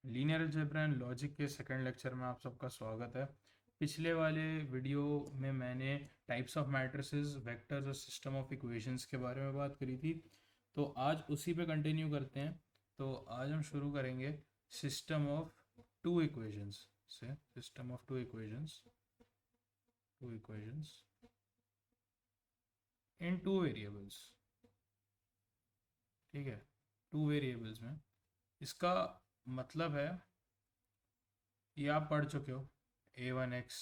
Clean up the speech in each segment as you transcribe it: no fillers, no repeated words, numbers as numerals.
Linear algebra and logic के second lecture में आप सबका स्वागत है। पिछले वाले वीडियो में मैंने टाइप्स ऑफ मैट्रिसेस, वेक्टर्स और सिस्टम ऑफ इक्वेशंस के बारे में बात करी थी। तो आज उसी पे कंटिन्यू करते हैं। तो आज हम शुरू करेंगे सिस्टम ऑफ टू इक्वेशंस से। System of two equations in two variables. ठीक है, टू वेरिएबल्स में इसका मतलब है, ये आप पढ़ चुके हो, a1x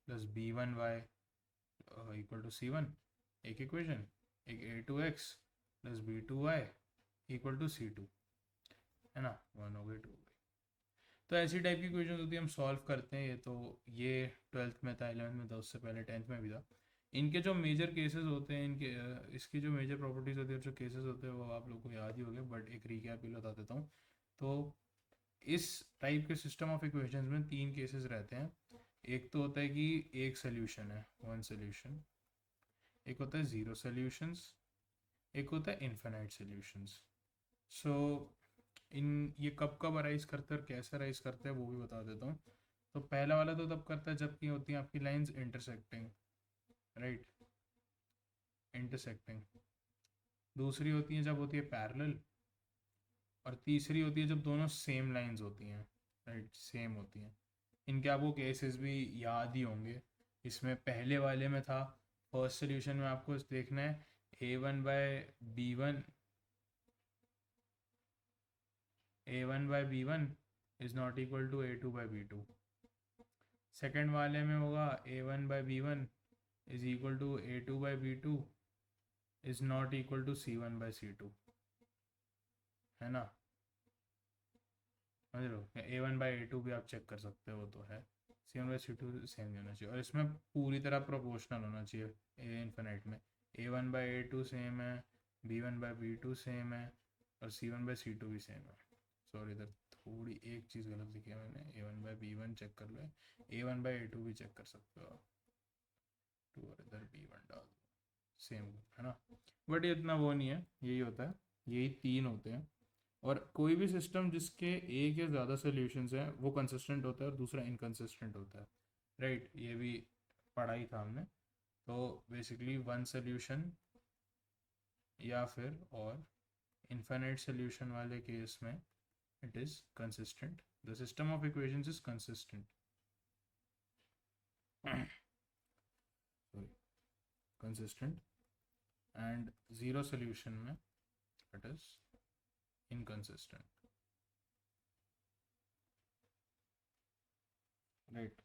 plus b1y equal to c1, एक इक्वेशन। एक a2x plus b2y equal to c2, है ना। वन हो गई, टू हो गई। तो ऐसी टाइप की इक्वेशन होती है, हम सॉल्व करते हैं। ये 12th में था, 11th में था, उससे पहले 10th में भी था। इनके जो मेजर केसेस होते हैं, इसकी जो मेजर प्रॉपर्टीज होती है, जो केसेस होते हैं, वो आप लोग को याद ही हो गए, बट एक रिकैप ही बता देता हूँ। तो इस टाइप के सिस्टम ऑफ इक्वेशंस में तीन केसेस रहते हैं। एक तो होता है कि एक सोल्यूशन है, वन सोल्यूशन। एक होता है ज़ीरो सोल्यूशंस। एक होता है इन्फिनाइट सोल्यूशंस। सो इन ये कब कब अराइज करते हैं और कैसे अराइज करते हैं वो भी बता देता हूँ। तो पहला वाला तो तब करता है जब की होती हैं आपकी लाइंस इंटरसेक्टिंग, राइट, इंटरसेक्टिंग। दूसरी होती है जब होती है पैरेलल। और तीसरी होती है जब दोनों सेम लाइंस होती हैं, राइट, सेम होती हैं। इनके आपको केसेस भी याद ही होंगे। इसमें पहले वाले में था, फर्स्ट सोल्यूशन में आपको देखना है a1 by b1 is not equal to a2 by b2। Second वाले में होगा a1 by b1 is equal to a2 by b2 is not equal to c1 by c2, है ना। समझ लो, a1 by a2 भी आप चेक कर सकते हो, तो है। c1 by c2 सेम होना चाहिए, और इसमें पूरी तरह प्रोपोर्शनल होना चाहिए। ए इन्फिनाइट में a1 by a2 सेम है, b1 by b2 सेम है, और c1 by c2 भी सेम है। सॉरी, इधर थोड़ी एक चीज़ गलत लिखी है मैंने। a1 by b1 चेक कर लो, a1 by a2 भी चेक कर सकते हो, टू और इधर b1 डाल दो, सेम है ना। बट ये इतना वो नहीं है, यही होता है, यही तीन होते हैं। और कोई भी सिस्टम जिसके एक या ज़्यादा सोल्यूशंस हैं वो कंसिस्टेंट होता है और दूसरा इनकंसिस्टेंट होता है, राइट। ये भी पढ़ा ही था हमने। तो बेसिकली वन सोल्यूशन या फिर और इनफाइनाइट सोल्यूशन वाले केस में it is consistent, the system of equations is consistent. Sorry, consistent. And zero solution में इट इज़ इनकंसिस्टेंट, राइट।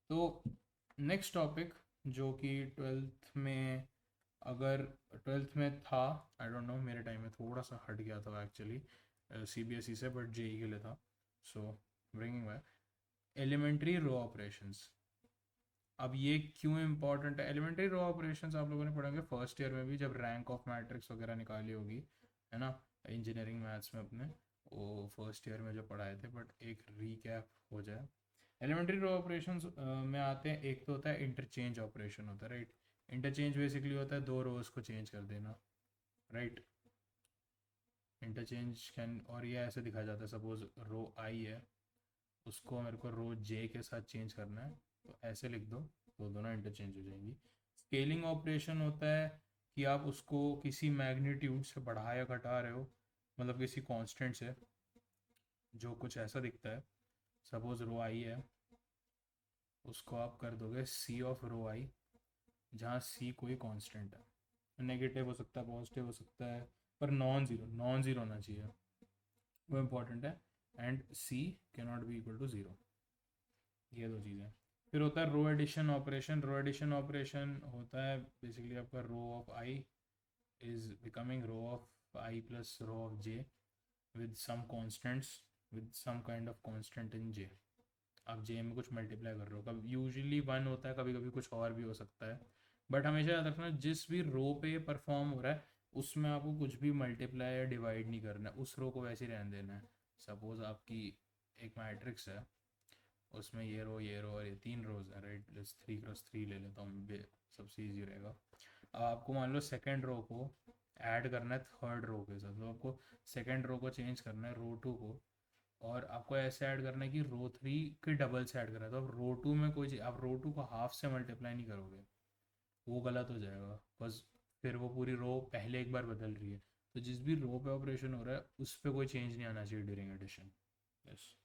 तो नेक्स्ट टॉपिक जो कि ट्वेल्थ में, अगर ट्वेल्थ में था, आई डोंट नो, मेरे टाइम में थोड़ा सा हट गया था एक्चुअली सीबीएसई से, बट जेई के लिए था। So bringing back elementary row operations. अब ये क्यों इंपॉर्टेंट है? एलिमेंट्री रो ऑपरेशंस आप लोगों ने पढ़ेंगे फर्स्ट ईयर में भी, जब रैंक ऑफ मैट्रिक्स वगैरह निकाली होगी, है ना, इंजीनियरिंग मैथ्स में अपने, वो फर्स्ट ईयर में जो पढ़ाए थे। बट एक रीकैप हो जाए, एलिमेंट्री रो ऑपरेशंस में आते हैं। एक तो होता है इंटरचेंज ऑपरेशन होता है, राइट। इंटरचेंज बेसिकली होता है दो रोज को चेंज कर देना, राइट। इंटरचेंज कैन, और ये ऐसे दिखाया जाता है, सपोज रो आई है, उसको मेरे को रो जे के साथ चेंज करना है, तो ऐसे लिख दो, तो दोनों इंटरचेंज हो जाएंगी। स्केलिंग ऑपरेशन होता है कि आप उसको किसी मैग्नीट्यूड से बढ़ा या घटा रहे हो, मतलब किसी कांस्टेंट से, जो कुछ ऐसा दिखता है। सपोज रो आई है, उसको आप कर दोगे सी ऑफ रो आई, जहाँ सी कोई कांस्टेंट है, नेगेटिव हो सकता है, पॉजिटिव हो सकता है, पर नॉन ज़ीरो होना चाहिए, वो इम्पोर्टेंट है। And C can not be equal to zero, ये दो चीज़ें। फिर होता है row addition operation. Row addition operation होता है बेसिकली आपका row of I is becoming row of I plus row of J with some constants, with some kind of constant in J. आप जे में कुछ मल्टीप्लाई कर रहे हो, कभी यूजुअली वन होता है, कभी कभी कुछ और भी हो सकता है। बट हमेशा याद रखना, जिस भी रो पे परफॉर्म हो रहा है उसमें आपको कुछ भी मल्टीप्लाई या डिवाइड नहीं करना है, उस रो को वैसे ही रहने देना है। सपोज आपकी एक मैट्रिक्स है, उसमें ये रो और ये तीन रोज है, राइट। जस्ट 3 × 3 ले लेता हूँ, सबसे ईजी रहेगा। अब आपको मान लो सेकेंड रो को ऐड करना है थर्ड रो के साथ, तो आपको सेकेंड रो को चेंज करना है रो 2 को, और आपको ऐसे ऐड करना है कि रो 3 के डबल से ऐड करना है। तो अब रो 2 में कोई आप रो 2 को हाफ से मल्टीप्लाई नहीं करोगे, वो गलत हो जाएगा। बस फिर वो पूरी रो पहले एक बार बदल रही है। तो जिस भी रो पे ऑपरेशन हो रहा है उस पर कोई चेंज नहीं आना चाहिए ड्यूरिंग एडिशन। यस।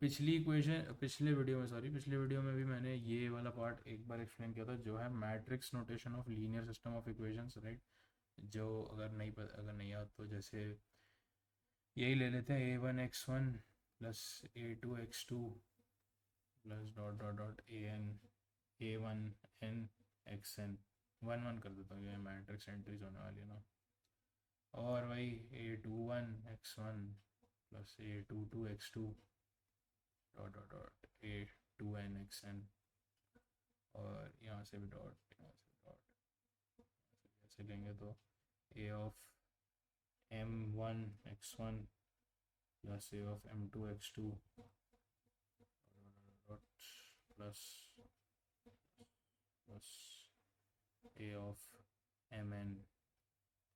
पिछली इक्वेशन पिछले वीडियो में भी मैंने ये वाला पार्ट एक बार एक्सप्लेन किया था, जो है matrix notation of linear system of equations, right. जो अगर नहीं याद तो जैसे यही ले लेते हैं, a1 x1 plus a2 x2 plus dot dot dot a1 n xn। 1 1 कर देता हूँ, ये मैट्रिक्स एंट्रीज होने वाली है ना। और वही a21 x1 plus a22 x2 dot dot dot a2n xn। और यहाँ से भी डॉट, यहाँ से डॉट, ऐसे लेंगे तो a of m1 x1 plus a of m2 x2 dot plus plus a of mn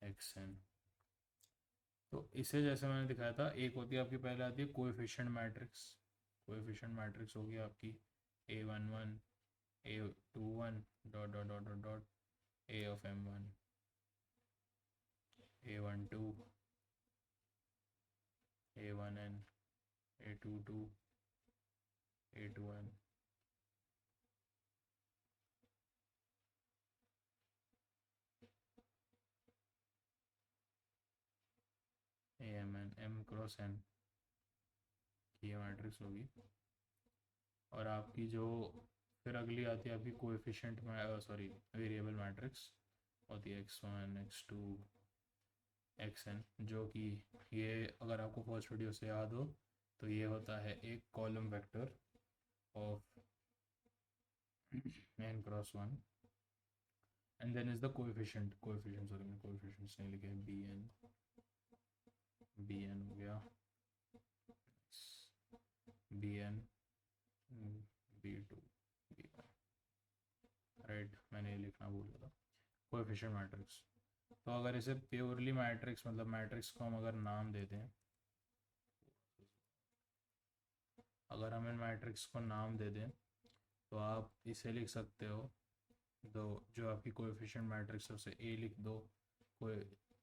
xn। तो इसे जैसे मैंने दिखाया था, एक होती है आपकी, पहले आती है कोएफिशिएंट मैट्रिक्स। कोएफिशिएंट मैट्रिक्स होगी आपकी a11 a21 dot dot dot dot dot a of m1 a12 a1n a22 a2n। amn m cross n की ये मैट्रिक्स होगी। और आपकी जो फिर अगली आती है आपकी कोएफिशिएंट सॉरी वेरिएबल मैट्रिक्स होती है x1 x2 xn, जो कि ये अगर आपको फर्स्ट वीडियो से याद हो तो ये होता है एक column vector of n cross 1 and then is the coefficients नहीं लिखे, bn हो गया, bn b2 b1, राइट। मैंने ये लिखना भूल गया था, कोएफिशिएंट मैट्रिक्स। तो अगर इसे प्योरली मैट्रिक्स, मतलब मैट्रिक्स को हम अगर नाम दे दें, अगर हम इन मैट्रिक्स को नाम दे दें तो आप इसे लिख सकते हो, दो जो आपकी कोएफिशिएंट मैट्रिक्स है उसे a लिख दो, कोई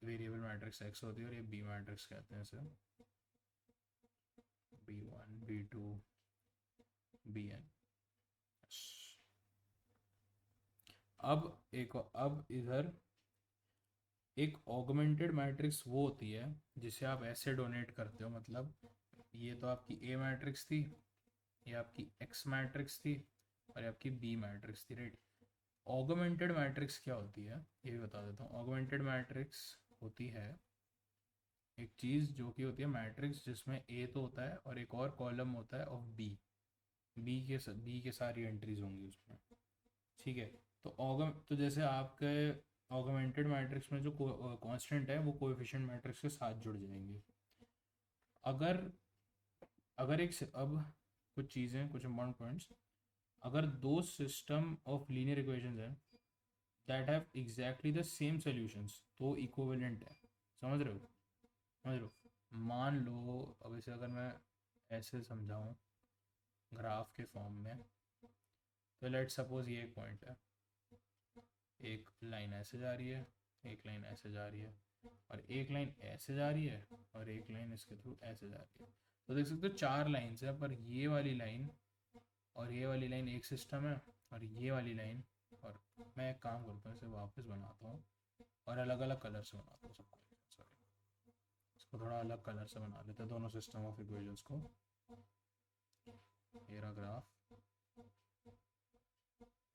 वेरिएबल मैट्रिक्स x होती है, और ये b मैट्रिक्स कहते हैं इसे, b1 b2 bn। अब इधर एक ऑगमेंटेड मैट्रिक्स वो होती है जिसे आप ऐसे डोनेट करते हो, मतलब ये तो आपकी ए मैट्रिक्स थी, ये आपकी एक्स मैट्रिक्स थी, और ये आपकी बी मैट्रिक्स थी, राइट। ऑगमेंटेड मैट्रिक्स क्या होती है ये भी बता देता हूँ। ऑगमेंटेड मैट्रिक्स होती है एक चीज़ जो कि होती है मैट्रिक्स जिसमें ए तो होता है और एक और कॉलम होता है ऑफ बी के सारी एंट्रीज होंगी उसमें, ठीक है। तो जैसे आपके ऑगमेंटेड मैट्रिक्स में जो कांस्टेंट है वो कोएफिशिएंट मैट्रिक्स के साथ जुड़ जाएंगे। अगर अगर अब कुछ चीज़ें, कुछ इम्पॉर्टेंट पॉइंट्स, अगर दो सिस्टम ऑफ लीनियर इक्वेशंस हैं that have exactly the same solutions तो इक्विवेलेंट है। समझ रहे हो। मान लो अब इसे अगर मैं ऐसे समझाऊं ग्राफ के फॉर्म में, तो लेट सपोज ये एक पॉइंट है, एक लाइन ऐसे जा रही है, एक लाइन ऐसे जा रही है, और एक लाइन ऐसे जा रही है, और एक लाइन इसके थ्रू ऐसे जा रही है। तो देख सकते हो 4 लाइन्स है, पर ये वाली लाइन और ये वाली लाइन एक सिस्टम है, और ये वाली लाइन, और मैं एक काम करता हूँ इसे वापस बनाता हूँ और अलग अलग कलर से बनाता हूँ सबको, सॉरी इसको थोड़ा अलग कलर से बना लेते हैं दोनों सिस्टम ऑफ इक्वेशंस को। मेरा ग्राफ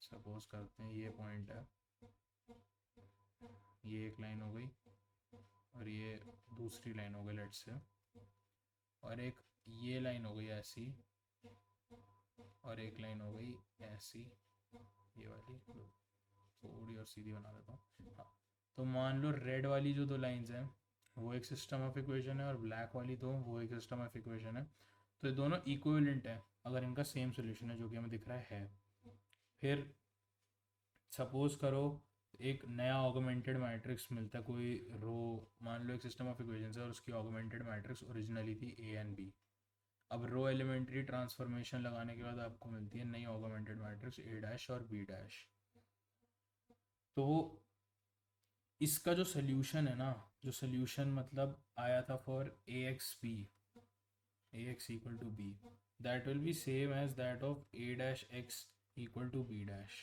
सपोज करते हैं ये पॉइंट है, ये एक लाइन हो गई और ये दूसरी लाइन हो गई लेट्स से, और एक ये लाइन हो गई ऐसी, और एक लाइन हो गई ऐसी, ये वाली थोड़ी और सीधी बना देता हूँ। हाँ, तो मान लो रेड वाली जो दो लाइंस हैं वो एक सिस्टम ऑफ इक्वेशन है, और ब्लैक वाली दो वो एक सिस्टम ऑफ इक्वेशन है। तो ये दोनों इक्विवेलेंट है अगर इनका सेम सोल्यूशन है, जो कि हमें दिख रहा है। फिर सपोज करो एक नया ऑगमेंटेड मैट्रिक्स मिलता है, कोई रो, मान लो एक सिस्टम ऑफ इक्वेशंस है और उसकी ऑगमेंटेड मैट्रिक्स ओरिजिनली थी ए एंड बी, अब रो एलिमेंट्री ट्रांसफॉर्मेशन लगाने के बाद आपको मिलती है नई ऑगमेंटेड मैट्रिक्स ए डैश और बी डैश। तो इसका जो सोल्यूशन है ना, जो सोल्यूशन मतलब आया था for A X B, A X equal to B, that will be same as that of A dash X equal to B dash.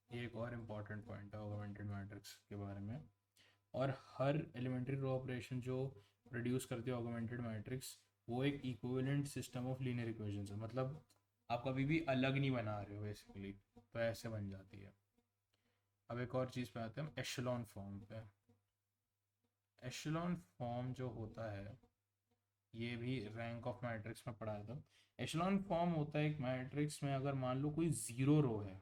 ये एक और इम्पॉर्टेंट पॉइंट है ऑगमेंटेड मैट्रिक्स के बारे में। और हर एलिमेंट्री रो ऑपरेशन जो प्रोड्यूस करती है ऑगमेंटेड मैट्रिक्स, वो एक equivalent system of linear equations है, मतलब आप कभी भी अलग नहीं बना रहे हो बेसिकली, तो ऐसे बन जाती है। अब एक और चीज़ पे आते हैं हम, एशेलॉन फॉर्म पे। एशेलॉन फॉर्म जो होता है, ये भी रैंक ऑफ मैट्रिक्स में पढ़ाया था। एशेलॉन फॉर्म होता है एक मैट्रिक्स में, अगर मान लो कोई जीरो रो है,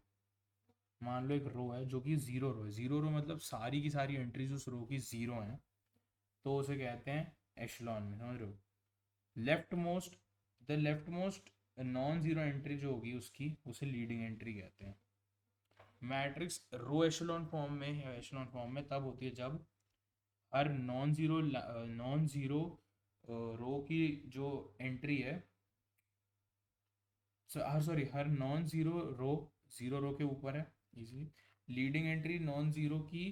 मान लो एक रो है जो कि जीरो रो है, जीरो रो मतलब सारी की सारी एंट्रीज उस रो की जीरो हैं, तो उसे कहते हैं एशेलॉन में, समझ रहे हो। Left most non zero entry जो होगी उसकी, उसे लीडिंग एंट्री कहते हैं। मैट्रिक्स रो एशेलॉन फॉर्म में या एशेलॉन फॉर्म में तब होती है जब हर नॉन जीरो रो की जो एंट्री है, सॉरी हर नॉन जीरो रो के ऊपर है इजी, लीडिंग एंट्री नॉन जीरो की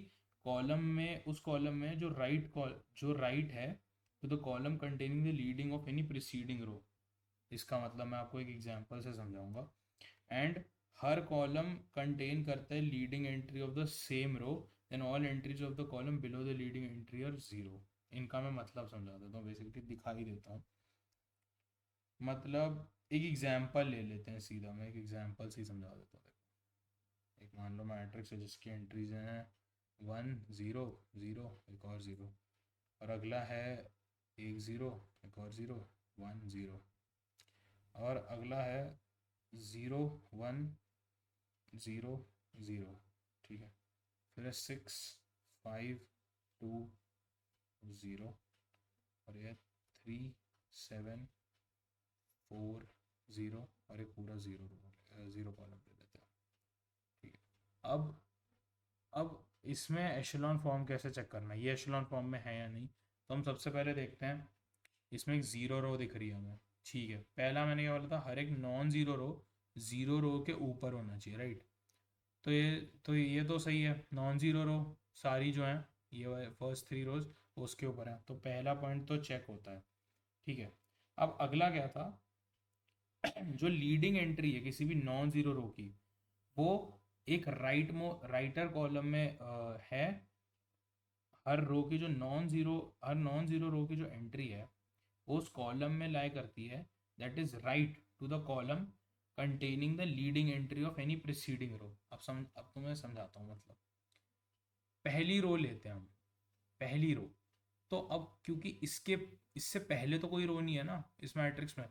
कॉलम में, उस कॉलम में जो राइट है तो the column containing the leading of any preceding row. इसका मतलब मैं आपको एक एग्जांपल से समझाऊंगा। एंड हर कॉलम कंटेन करता है leading entry of the same row, then all entries of the column below the leading entry are zero. इनका मैं मतलब समझा देता हूँ, बेसिकली दिखाई देता हूँ। मतलब एक एग्जांपल ले लेते हैं सीधा, मैं एक एग्जांपल से ही समझा देता हूँ। एक मान लो मैट्रिक्स है जिसकी एंट्रीज हैं 1 0 0 एक और 0, और अगला है 1 0 एक और 0 1 0, और अगला है 0 1 0 0, ठीक है। फिर है 6 5 2 0, और ये 3 7 4 0, और एक पूरा जीरो कॉलम ले लेते हैं, ठीक है। अब इसमें एशेलॉन फॉर्म कैसे चेक करना है, ये एशेलॉन फॉर्म में है या नहीं, तो हम सबसे पहले देखते हैं। इसमें एक जीरो रो दिख रही है हमें, ठीक है। पहला मैंने क्या बोला था, हर एक नॉन जीरो रो के ऊपर होना चाहिए, राइट। तो ये तो सही है, नॉन जीरो रो सारी जो हैं, ये फर्स्ट 3 रोज उसके ऊपर है, तो पहला पॉइंट तो चेक होता है, ठीक है। अब अगला क्या था, जो लीडिंग एंट्री है किसी भी नॉन जीरो रो की, वो एक राइटर कॉलम में है। हर नॉन जीरो रो की जो एंट्री है वो उस कॉलम में लाई करती है, that is right to the column containing the leading entry of any preceding row. अब तो मैं समझाता हूँ, मतलब पहली रो लेते हैं हम, पहली रो। तो अब क्योंकि इससे पहले तो कोई रो नहीं है ना इस मैट्रिक्स में,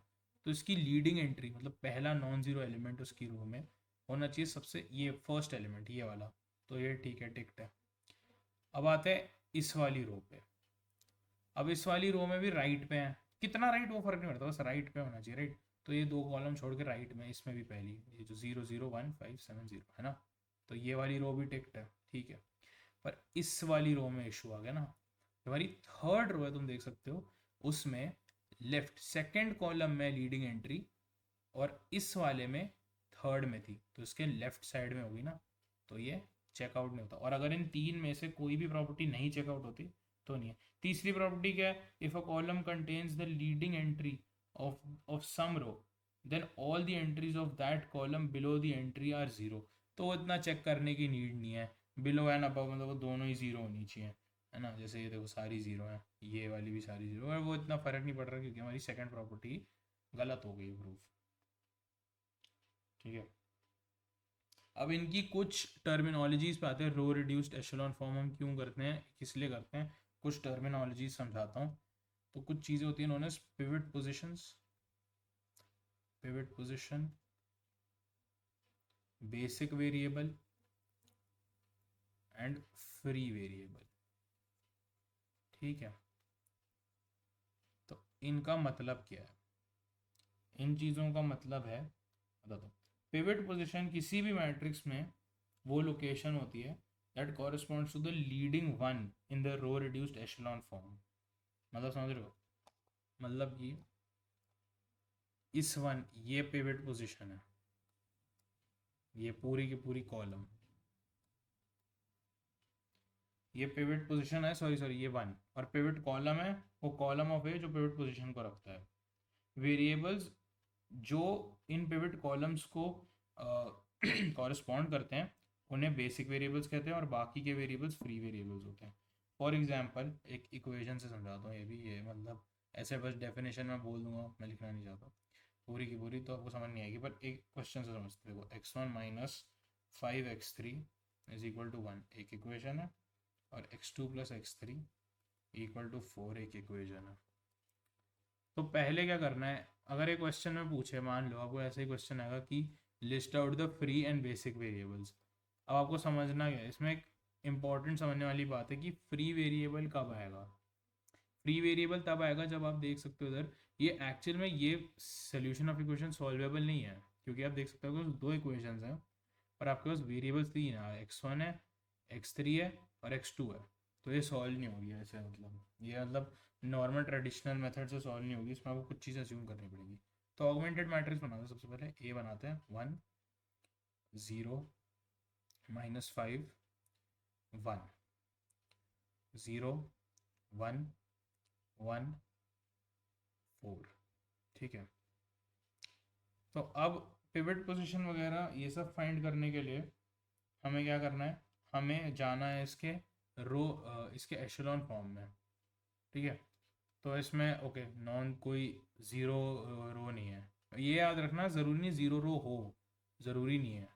तो इसकी लीडिंग एंट्री मतलब पहला नॉन जीरो एलिमेंट उसकी रो में होना चाहिए सबसे, ये फर्स्ट एलिमेंट ये वाला, तो ये ठीक है, टिक्ट है। अब आते हैं इस वाली रो पे। अब इस वाली रो में भी राइट पे है, कितना राइट वो फर्क नहीं पड़ता, बस राइट पे होना चाहिए, राइट। तो ये दो कॉलम छोड़ के राइट में, इसमें भी पहली ये जो 0 0 1 5 7 0 है ना, तो ये वाली रो भी टिक्ट है, ठीक है। पर इस वाली रो में इशू आ गया ना, हमारी थर्ड रो है, तुम देख सकते हो उसमें लेफ्ट सेकंड कॉलम में लीडिंग एंट्री, और इस वाले में थर्ड में थी, तो इसके लेफ्ट साइड में होगी ना, तो ये चेकआउट नहीं होता। और अगर इन तीन में से कोई भी प्रॉपर्टी नहीं चेकआउट होती तो नहीं है। तीसरी प्रॉपर्टी क्या है, if a column contains the leading entry of some row, then all the entries of that column below the entry are zero. तो इतना चेक करने की नीड नहीं है, बिलो एंड अबव मतलब वो दोनों ही जीरो होनी चाहिए, है ना। जैसे ये देखो सारी जीरो है, ये वाली भी सारी जीरो है, वो इतना फर्क नहीं पड़ रहा क्योंकि हमारी सेकंड प्रॉपर्टी गलत हो गई प्रूफ, ठीक है। अब इनकी कुछ टर्मिनोलॉजीज पे आते हैं, रो रिड्यूस्ड एशेलॉन फॉर्म हम क्यों करते हैं, किस लिए करते हैं, कुछ टर्मिनोलॉजीज समझाता हूँ। तो कुछ चीज़ें होती हैं known as pivot positions, pivot position, basic variable and free variable, ठीक है। तो इनका मतलब क्या है, इन चीज़ों का मतलब है बता दो। पिवट पोजीशन किसी भी मैट्रिक्स में वो लोकेशन होती है that corresponds to the leading one in the row reduced echelon form. मतलब समझ रहे हो, मतलब कि इस वन ये पिवट पोजीशन है, ये पूरी की पूरी कॉलम, ये पिवट पोजीशन है, सॉरी सॉरी ये वन, और पिवट कॉलम है, वो कॉलम ऑफ ए जो पिवट पोजीशन को रखता है। वेरिएबल्स जो इन पिवट कॉलम्स को कॉरस्पॉन्ड करते हैं उन्हें बेसिक वेरिएबल्स कहते हैं, और बाकी के वेरिएबल्स फ्री वेरिएबल्स होते हैं। फॉर एग्जांपल एक इक्वेशन से समझाता हूँ, ये भी ये मतलब ऐसे बस डेफिनेशन में बोल दूंगा, मैं लिखना नहीं चाहता पूरी की पूरी, तो आपको समझ नहीं आएगी, पर एक क्वेश्चन से समझते देखो। x1 minus 5x3 is equal to 1 एक इक्वेशन है, और x2 plus x3 equal to 4 एक इक्वेशन है। तो पहले क्या करना है, अगर एक क्वेश्चन में पूछे, मान लो आपको ऐसा ही क्वेश्चन आएगा कि list out the free and basic variables. अब आपको समझना है, इसमें एक इंपॉर्टेंट समझने वाली बात है कि फ्री वेरिएबल कब आएगा। फ्री वेरिएबल तब आएगा जब आप देख सकते हो इधर ये एक्चुअल में ये सोल्यूशन ऑफ इक्वेशन सॉल्वेबल नहीं है, क्योंकि आप देख सकते हो कि दो इक्वेशंस हैं और आपके पास वेरिएबल्स तीन है, x1 है, x3 है और x2 है, तो ये सॉल्व नहीं होगी ऐसे, मतलब ये मतलब नॉर्मल ट्रेडिशनल मेथड से सॉल्व नहीं होगी, इसमें आपको कुछ चीज़ अज्यूम करनी पड़ेगी। तो ऑगमेंटेड मैट्रिक्स बनाते हैं, सबसे पहले ए बनाते हैं 1 0 माइनस 5 1 0 1 1 4, ठीक है। तो अब पिवट पोजीशन वगैरह ये सब फाइंड करने के लिए हमें क्या करना है, हमें जाना है इसके रो इसके एशेलॉन फॉर्म में, ठीक है। तो इसमें ओके नॉन कोई ज़ीरो रो नहीं है, ये याद रखना, ज़रूरी नहीं ज़ीरो रो हो, ज़रूरी नहीं है,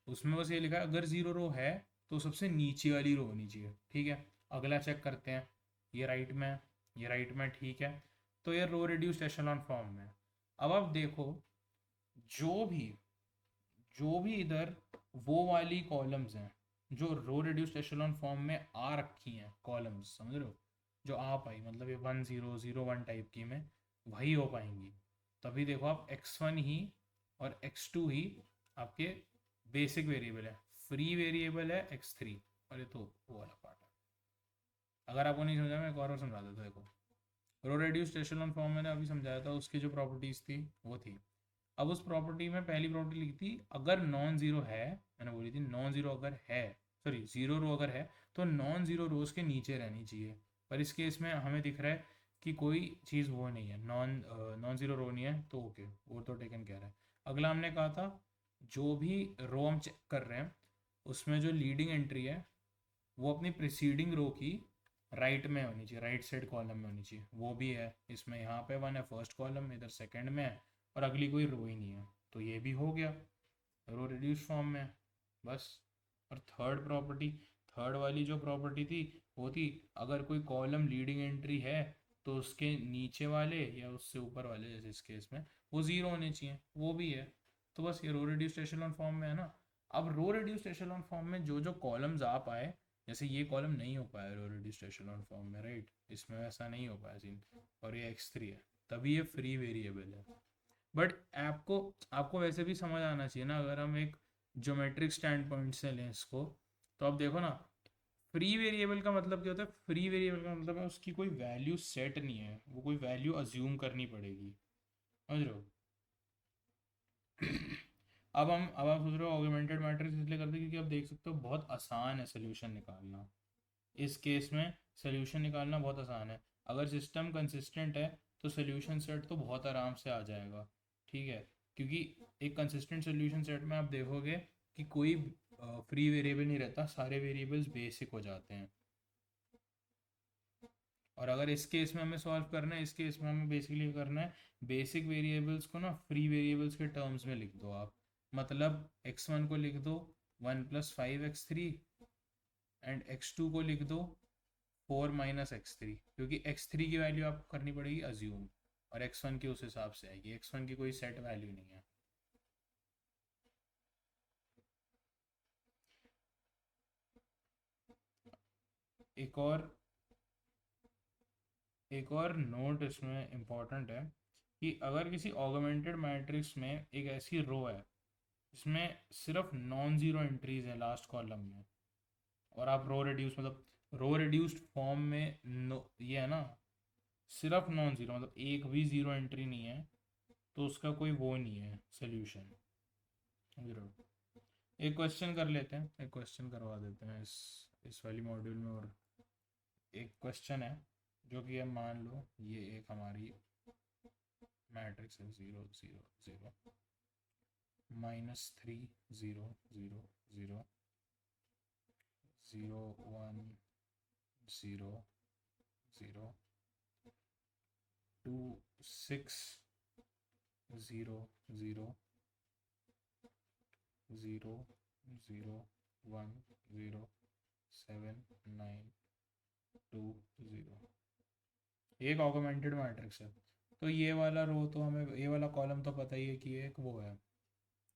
उसमें बस ये लिखा है अगर ज़ीरो रो है तो सबसे नीचे वाली रो होनी चाहिए, ठीक है। अगला चेक करते हैं, ये राइट में, ये राइट में, ठीक है। तो ये रो रिड्यूस्ड एशेलॉन फॉर्म में। अब आप देखो जो भी जो भी इधर वो वाली कॉलम्स हैं जो रो रिड्यूस्ड एशेलॉन फॉर्म में आ रखी हैं, कॉलम्स समझ रहे हो, जो आ पाई, मतलब ये 1 0 0 1 टाइप की में वही हो पाएंगी, तभी देखो आप x1 ही और x2 ही आपके बेसिक वेरिएबल है, फ्री वेरिएबल है x3, और ये तो वो वाला पार्ट है। अगर आपको नहीं समझा मैं एक और समझा देता, देखो रो रिड्यूस्ड एशेलॉन फॉर्म मैंने अभी समझाया था, उसकी जो प्रॉपर्टीज थी वो थी, अब उस प्रॉपर्टी में पहली प्रॉपर्टी लिखी थी अगर नॉन जीरो है, मैंने बोली थी नॉन जीरो अगर है, सॉरी जीरो रो अगर है तो नॉन जीरो रोज के नीचे रहनी चाहिए, पर इस केस में हमें दिख रहा है कि कोई चीज़ वो नहीं है, नॉन जीरो रो नहीं है, तो ओके वो तो टेकन कह रहा है। अगला हमने कहा था जो भी रो हम चेक कर रहे हैं उसमें जो लीडिंग एंट्री है वो अपनी प्रिसीडिंग रो की राइट में होनी चाहिए, राइट साइड कॉलम में होनी चाहिए, वो भी है इसमें, यहाँ पे 1 है फर्स्ट कॉलम में, इधर सेकंड में है, और अगली कोई रो ही नहीं है, तो ये भी हो गया रो रिड्यूस फॉर्म में, बस। और थर्ड प्रॉपर्टी, थर्ड वाली जो प्रॉपर्टी थी वो थी अगर कोई कॉलम लीडिंग एंट्री है तो उसके नीचे वाले या उससे ऊपर वाले, जैसे इस केस में वो ज़ीरो होने चाहिए, वो भी है। तो बस ये रो रिड्यूस्ड एशेलॉन फॉर्म में है ना। अब रो रिड्यूस्ड एशेलॉन फॉर्म में जो जो कॉलम्स आ पाए, जैसे ये कॉलम नहीं हो पाया रो रिड्यूस्ड एशेलॉन फॉर्म में, राइट, इसमें ऐसा नहीं हो पाया सीन, और ये x3 है, तभी ये फ्री वेरिएबल है। बट आपको आपको वैसे भी समझ आना चाहिए ना, अगर हम एक ज्योमेट्रिक स्टैंड पॉइंट से लें इसको, तो आप देखो ना फ्री वेरिएबल का मतलब क्या होता है, फ्री वेरिएबल का मतलब है उसकी कोई वैल्यू सेट नहीं है, वो कोई वैल्यू अज्यूम करनी पड़ेगी, समझ रहे हो। अब आप सोच रहे हो ऑगमेंटेड मैट्रिक्स इसलिए करते हैं क्योंकि आप देख सकते हो बहुत आसान है सोल्यूशन निकालना, इस केस में सोल्यूशन निकालना बहुत आसान है, अगर सिस्टम कंसिस्टेंट है तो सोल्यूशन सेट तो बहुत आराम से आ जाएगा, ठीक है। क्योंकि एक कंसिस्टेंट सोल्यूशन सेट में आप देखोगे कि कोई फ्री वेरिएबल नहीं रहता, सारे वेरिएबल्स बेसिक हो जाते हैं। और अगर इस केस में हमें सॉल्व करना है, इस केस में हमें बेसिकली करना है बेसिक वेरिएबल्स को ना फ्री वेरिएबल्स के टर्म्स में लिख दो आप, मतलब x1 को लिख दो 1 + 5x3 एंड x2 को लिख दो 4 - x3, क्योंकि x3 की वैल्यू आपको करनी पड़ेगी अज्यूम, और x1 की उस हिसाब से आएगी, x1 की कोई सेट वैल्यू नहीं है। एक और एक और नोट इसमें इम्पॉर्टेंट है कि अगर किसी ऑगमेंटेड मैट्रिक्स में एक ऐसी रो है जिसमें सिर्फ नॉन ज़ीरो एंट्रीज हैं लास्ट कॉलम में, और आप रो रिड्यूस मतलब रो रिड्यूस्ड फॉर्म में ये है ना, सिर्फ नॉन ज़ीरो मतलब एक भी ज़ीरो एंट्री नहीं है, तो उसका कोई वो नहीं है सोल्यूशन। एक क्वेश्चन कर लेते हैं, एक क्वेश्चन करवा देते हैं इस वाली मॉड्यूल में। और एक क्वेश्चन है जो कि हम मान लो ये एक हमारी मैट्रिक्स है 0 0 0 -3 0 0 0 0 1 0 0 2 6 0 0 0 0 1 0 7 9 2 0। एक ऑगमेंटेड मैट्रिक्स है। तो ये वाला रो तो हमें, ये वाला कॉलम तो पता ही है कि एक वो है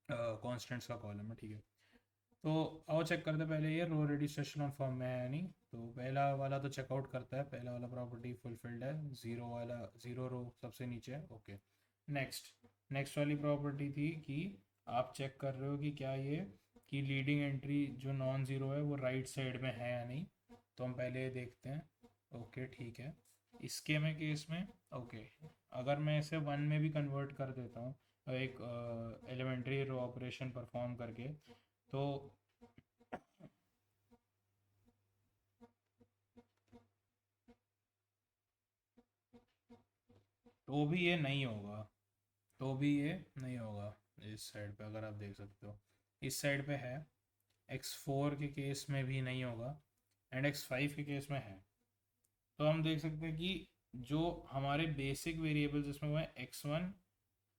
कॉन्स्टेंट्स का कॉलम है, ठीक है। तो आओ चेक करते हैं पहले ये रो रजिस्ट्रेशन ऑन फॉर्म में है या नहीं। तो पहला वाला तो चेकआउट करता है, पहला वाला प्रॉपर्टी फुलफिल्ड है, जीरो वाला, जीरो रो सबसे नीचे है, ओके। नेक्स्ट नेक्स्ट वाली प्रॉपर्टी थी कि आप चेक कर रहे हो कि क्या ये कि लीडिंग एंट्री जो नॉन ज़ीरो है वो राइट साइड में है या नहीं। तो हम पहले ये देखते हैं, ओके ठीक है। इसके में केस में ओके, अगर मैं इसे वन में भी कन्वर्ट कर देता हूँ एक एलिमेंट्री रो ऑपरेशन परफॉर्म करके, तो भी ये नहीं होगा, तो भी ये नहीं होगा। इस साइड पे अगर आप देख सकते हो, इस साइड पे है, x4 के केस में भी नहीं होगा एंड x5 के केस में है। तो हम देख सकते हैं कि जो हमारे बेसिक वेरिएबल्स इसमें वो है x1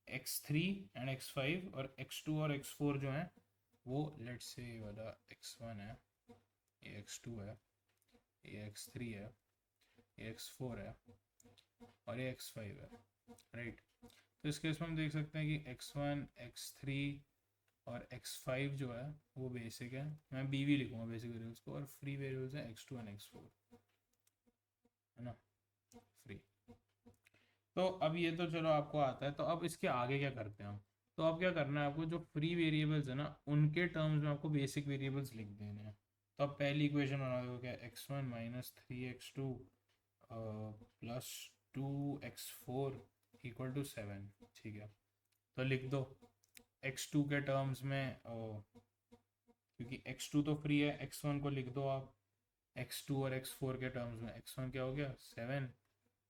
x3 एंड x5, और x2 और x4 जो हैं वो लेट्स से ये वाला x1 है, ये x2 है, ये x3 है, ये x4 है और ये x5 है, राइट। तो इस केस में हम देख सकते हैं कि x1 x3 और x5 जो है वो बेसिक है, मैं बी भी लिखूंगा बेसिक वेरिएबल्स को, और फ्री वेरिएबल्स हैं x2 एंड x4, है ना, फ्री। तो अब ये तो चलो आपको आता है, तो अब इसके आगे क्या करते हैं हम। तो अब क्या करना है आपको, जो फ्री वेरिएबल्स है ना उनके टर्म्स में आपको बेसिक वेरिएबल्स लिख देने हैं। तो अब पहली इक्वेशन बना दो, क्या x1 -3x2 plus 2x4 equal to 7, ठीक है। तो लिख दो x2 के टर्म्स में क्योंकि x2 तो फ्री है, x1 को लिख दो आप x2 और x4 के टर्म्स में। x1 क्या हो गया 7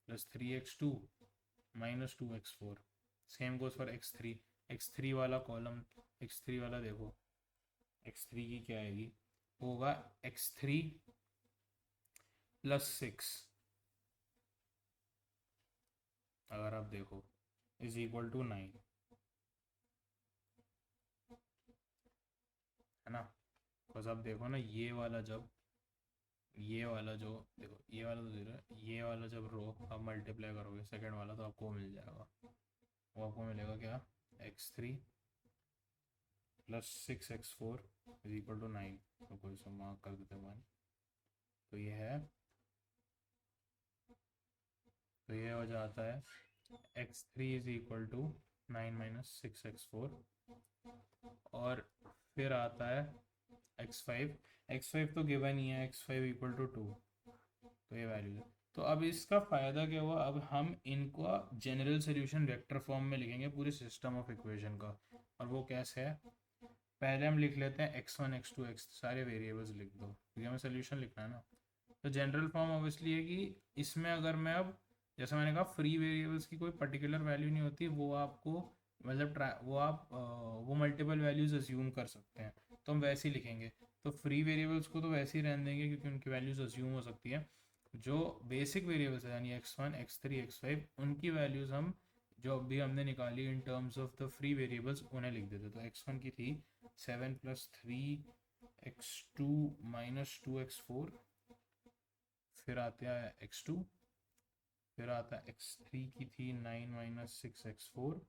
plus 3x2 -2x4। Same goes for x3, x3 वाला कॉलम, x3 वाला देखो, x3 की क्या आएगी, होगा x3 प्लस 6, अगर आप देखो इज इक्वल टू 9, है ना। बस आप देखो ना, ये वाला जब, ये वाला जो देखो, ये वाला तो जीरो है, ये वाला जब रो आप मल्टीप्लाई करोगे सेकेंड वाला तो आपको मिल जाएगा, वो आपको मिलेगा क्या, x3 plus 6x4 is equal to 9। तो कोई सा मार्क कर देते हैं 1। तो ये है, तो ये हो जाता है x3 is equal to 9 - 6x4, और फिर आता है x5 तो गिवन ही है, x5 इक्वल टू 2, तो ये वैल्यू है। तो अब इसका फ़ायदा क्या हुआ, अब हम इनको जनरल सोल्यूशन वेक्टर फॉर्म में लिखेंगे पूरे सिस्टम ऑफ इक्वेशन का। और वो कैसे है, पहले हम लिख लेते हैं x1 x2 x, सारे वेरिएबल्स लिख दो क्योंकि हमें सोल्यूशन लिखना है ना। तो जनरल फॉर्म ऑब्वियसली है कि इसमें अगर मैं अब, जैसे मैंने कहा फ्री वेरिएबल्स की कोई पर्टिकुलर वैल्यू नहीं होती, वो आपको मतलब वो आप वो मल्टीपल वैल्यूज अज्यूम कर सकते हैं, तो हम वैसे ही लिखेंगे। तो फ्री वेरिएबल्स को तो वैसे ही रहने देंगे क्योंकि उनकी वैल्यूज अज्यूम हो सकती है। जो बेसिक वेरिएबल्स है यानी x1 x3 x5, उनकी वैल्यूज हम जो अभी हमने निकाली in terms of the free variables उन्हें लिख देते। तो x1 की थी 7 + 3x2 - 2x4, फिर आता है x2, फिर आता है x3 की थी 9 - 6x4,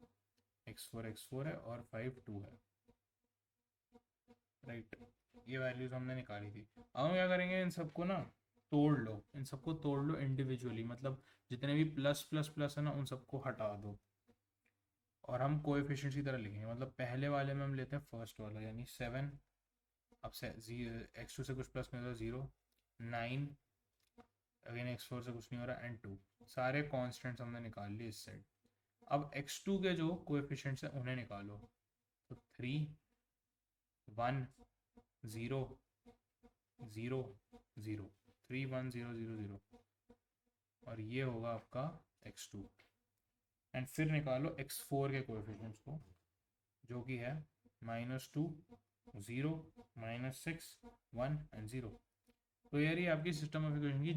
x4 है और 5 2 है, राइट। ये वैल्यूज हमने निकाली थी। अब हम क्या करेंगे, इन सबको ना तोड़ लो, इन सबको तोड़ लो इंडिविजुअली, मतलब जितने भी प्लस प्लस प्लस है ना उन सबको हटा दो, और हम कोएफिशिएंट्स की तरह लिखेंगे। मतलब पहले वाले में हम लेते हैं फर्स्ट वाला यानी 7, अब से x2 से कुछ प्लस नहीं होता 0, 9, अगेन x4 से कुछ नहीं हो रहा एंड 2, सारे कॉन्स्टेंट्स हमने निकाल लिए इस साइड। अब x2 के जो कोएफिशिएंट्स हैं उन्हें निकालो, तो 3 1 0 0 0 3 1 0 0 0 और ये होगा आपका x2। एंड फिर निकालो x4 के कोएफिशिएंट्स को, जो कि है -2 0 -6 1 एंड 0। तो यार ये आपकी सिस्टम ऑफ इक्वेशन की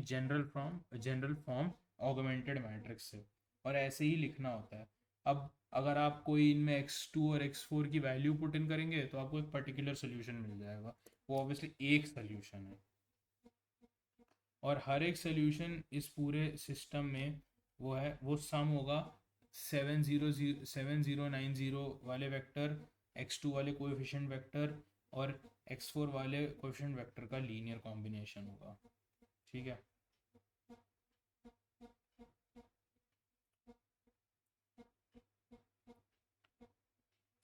जनरल फॉर्म ऑगमेंटेड मैट्रिक्स है, और ऐसे ही लिखना होता है। अब अगर आप कोई इनमें x2 और x4 की वैल्यू पुट इन करेंगे तो आपको एक पर्टिकुलर सोल्यूशन मिल जाएगा। वो ऑब्वियसली एक सोल्यूशन है, और हर एक सोल्यूशन इस पूरे सिस्टम में वो सम होगा 7090 वाले वेक्टर, x2 वाले कोएफिशिएंट वेक्टर और x4 वाले कोएफिशिएंट वेक्टर का लीनियर कॉम्बिनेशन होगा। ठीक है,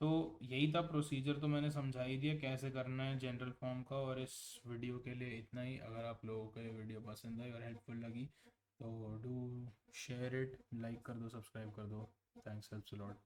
तो यही था प्रोसीजर, तो मैंने समझा ही दिया कैसे करना है जनरल फॉर्म का। और इस वीडियो के लिए इतना ही। अगर आप लोगों को ये वीडियो पसंद आई और हेल्पफुल लगी तो डू शेयर इट, लाइक कर दो, सब्सक्राइब कर दो। Thanks, helps a lot.